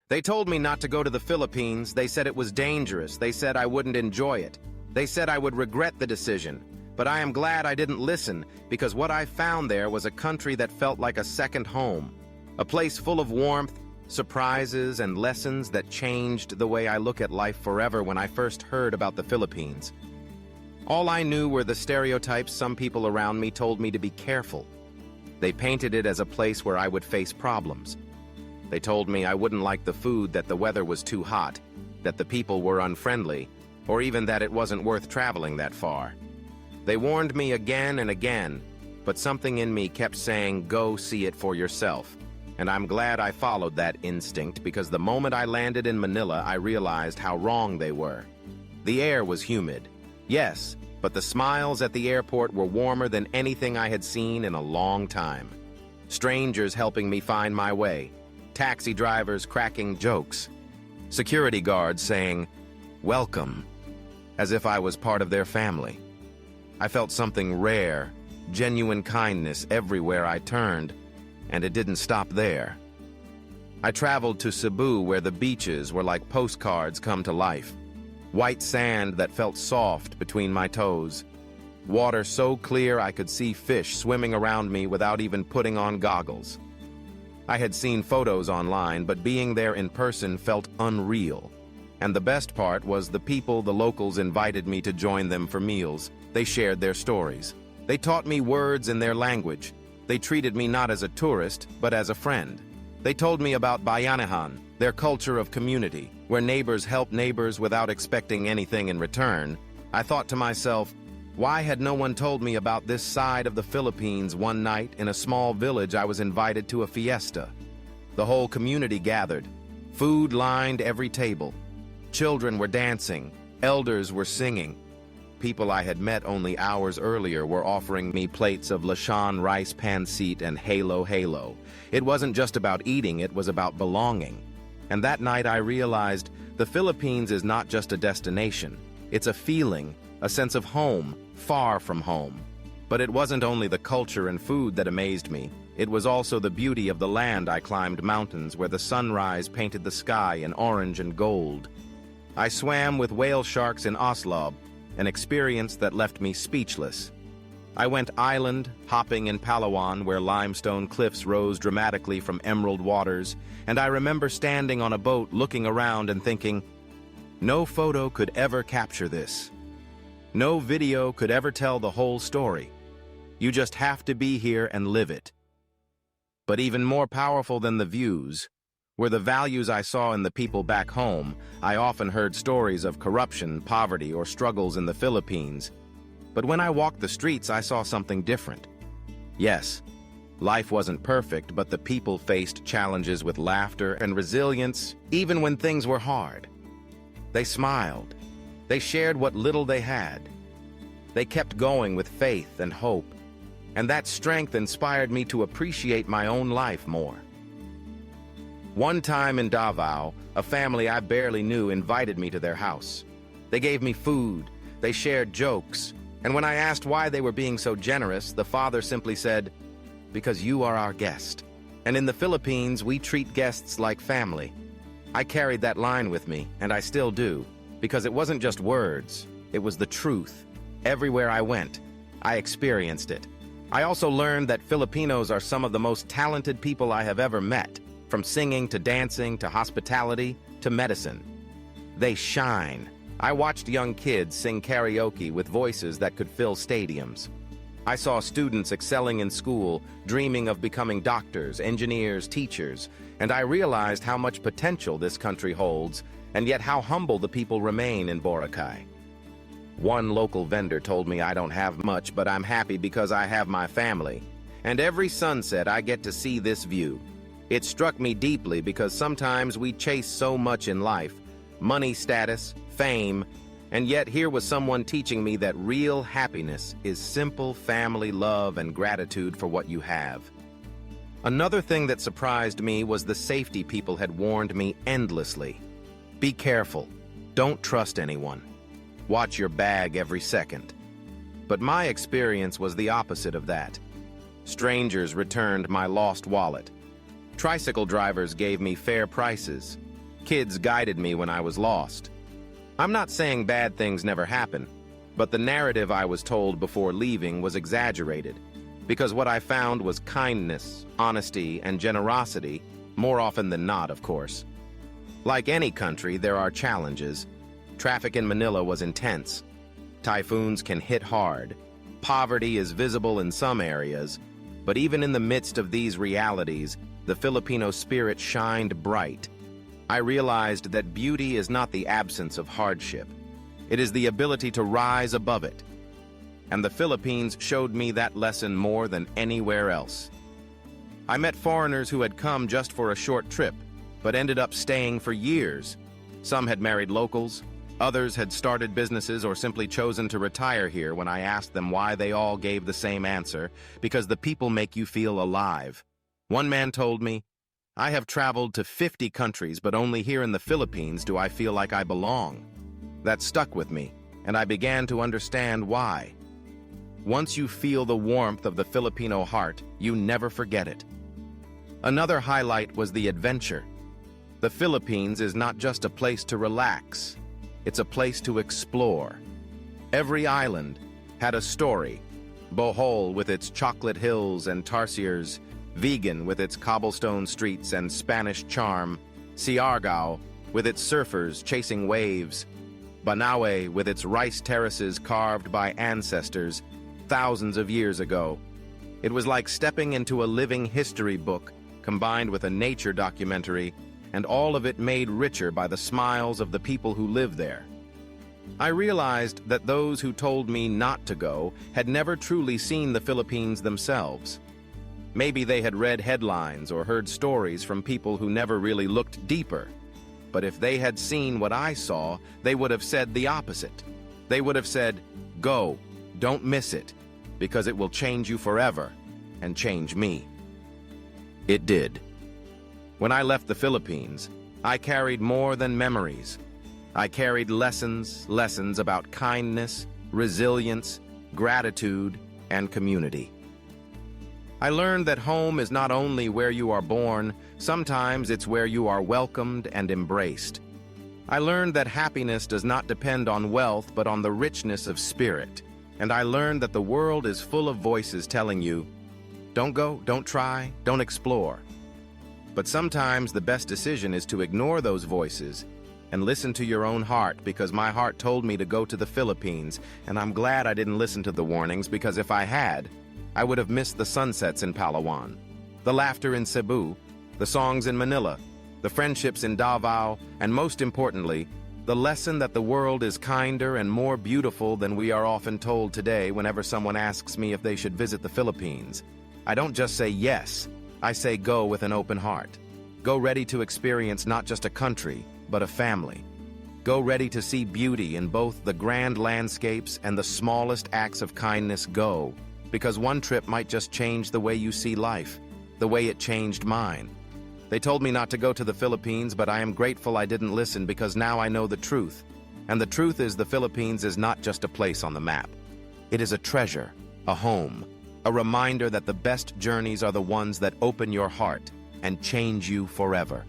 They told me not to go to the Philippines. They said it was dangerous. They said I wouldn't enjoy it. They said I would regret the decision. But I am glad I didn't listen, because what I found there was a country that felt like a second home. A place full of warmth, surprises, and lessons that changed the way I look at life forever when I first heard about the Philippines. All I knew were the stereotypes some people around me told me to be careful. They painted it as a place where I would face problems. They told me I wouldn't like the food, that the weather was too hot, that the people were unfriendly, or even that it wasn't worth traveling that far. They warned me again and again, but something in me kept saying, go see it for yourself. And I'm glad I followed that instinct, because the moment I landed in Manila, I realized how wrong they were. The air was humid, yes, but the smiles at the airport were warmer than anything I had seen in a long time. Strangers helping me find my way, taxi drivers cracking jokes, security guards saying, welcome, as if I was part of their family. I felt something rare, genuine kindness everywhere I turned, and it didn't stop there. I traveled to Cebu, where the beaches were like postcards come to life. White sand that felt soft between my toes. Water so clear I could see fish swimming around me without even putting on goggles. I had seen photos online, but being there in person felt unreal. And the best part was the people the locals invited me to join them for meals. They shared their stories. They taught me words in their language. They treated me not as a tourist, but as a friend. They told me about Bayanihan, their culture of community, where neighbors help neighbors without expecting anything in return. I thought to myself, why had no one told me about this side of the Philippines? One night, in a small village, I was invited to a fiesta. The whole community gathered. Food lined every table. Children were dancing. Elders were singing. People I had met only hours earlier were offering me plates of lechon rice pancit and halo. It wasn't just about eating, it was about belonging. And that night I realized the Philippines is not just a destination. It's a feeling, a sense of home, far from home. But it wasn't only the culture and food that amazed me. It was also the beauty of the land. I climbed mountains where the sunrise painted the sky in orange and gold. I swam with whale sharks in Oslob, an experience that left me speechless. I went island hopping in Palawan, where limestone cliffs rose dramatically from emerald waters, and I remember standing on a boat looking around and thinking, no photo could ever capture this. No video could ever tell the whole story. You just have to be here and live it. But even more powerful than the views were the values I saw in the people back home. I often heard stories of corruption, poverty, or struggles in the Philippines. But when I walked the streets, I saw something different. Yes, life wasn't perfect, but the people faced challenges with laughter and resilience, even when things were hard. They smiled. They shared what little they had. They kept going with faith and hope. And that strength inspired me to appreciate my own life more. One time in Davao, a family I barely knew invited me to their house. They gave me food. They shared jokes. And when I asked why they were being so generous, the father simply said, because you are our guest. And in the Philippines, we treat guests like family. I carried that line with me, and I still do, because it wasn't just words, it was the truth. Everywhere I went, I experienced it. I also learned that Filipinos are some of the most talented people I have ever met, from singing to dancing to hospitality to medicine. They shine. I watched young kids sing karaoke with voices that could fill stadiums. I saw students excelling in school, dreaming of becoming doctors, engineers, teachers, and I realized how much potential this country holds, and yet how humble the people remain in Boracay. One local vendor told me I don't have much, but I'm happy because I have my family. And every sunset I get to see this view. It struck me deeply because sometimes we chase so much in life, money, status, fame, and yet here was someone teaching me that real happiness is simple family love and gratitude for what you have. Another thing that surprised me was the safety people had warned me endlessly. Be careful. Don't trust anyone. Watch your bag every second. But my experience was the opposite of that. Strangers returned my lost wallet. Tricycle drivers gave me fair prices. Kids guided me when I was lost. I'm not saying bad things never happen, but the narrative I was told before leaving was exaggerated, because what I found was kindness, honesty, and generosity, more often than not, of course. Like any country, there are challenges. Traffic in Manila was intense. Typhoons can hit hard. Poverty is visible in some areas, but even in the midst of these realities, the Filipino spirit shined bright. I realized that beauty is not the absence of hardship. It is the ability to rise above it. And the Philippines showed me that lesson more than anywhere else. I met foreigners who had come just for a short trip, but ended up staying for years. Some had married locals, others had started businesses or simply chosen to retire here. When I asked them why, they all gave the same answer: because the people make you feel alive. One man told me, "I have traveled to 50 countries, but only here in the Philippines do I feel like I belong." That stuck with me, and I began to understand why. Once you feel the warmth of the Filipino heart, you never forget it. Another highlight was the adventure. The Philippines is not just a place to relax, it's a place to explore. Every island had a story. Bohol with its chocolate hills and tarsiers, Vigan with its cobblestone streets and Spanish charm, Siargao with its surfers chasing waves, Banaue with its rice terraces carved by ancestors thousands of years ago. It was like stepping into a living history book combined with a nature documentary, and all of it made richer by the smiles of the people who live there. I realized that those who told me not to go had never truly seen the Philippines themselves. Maybe they had read headlines or heard stories from people who never really looked deeper. But if they had seen what I saw, they would have said the opposite. They would have said, "Go, don't miss it, because it will change you forever and change me." It did. When I left the Philippines, I carried more than memories. I carried lessons about kindness, resilience, gratitude, and community. I learned that home is not only where you are born, sometimes it's where you are welcomed and embraced. I learned that happiness does not depend on wealth, but on the richness of spirit. And I learned that the world is full of voices telling you, "Don't go, don't try, don't explore." But sometimes the best decision is to ignore those voices and listen to your own heart, because my heart told me to go to the Philippines, and I'm glad I didn't listen to the warnings, because if I had, I would have missed the sunsets in Palawan, the laughter in Cebu, the songs in Manila, the friendships in Davao, and most importantly, the lesson that the world is kinder and more beautiful than we are often told today. Whenever someone asks me if they should visit the Philippines, I don't just say yes, I say go with an open heart. Go ready to experience not just a country, but a family. Go ready to see beauty in both the grand landscapes and the smallest acts of kindness. Go, because one trip might just change the way you see life, the way it changed mine. They told me not to go to the Philippines, but I am grateful I didn't listen, because now I know the truth. And the truth is, the Philippines is not just a place on the map. It is a treasure, a home, a reminder that the best journeys are the ones that open your heart and change you forever.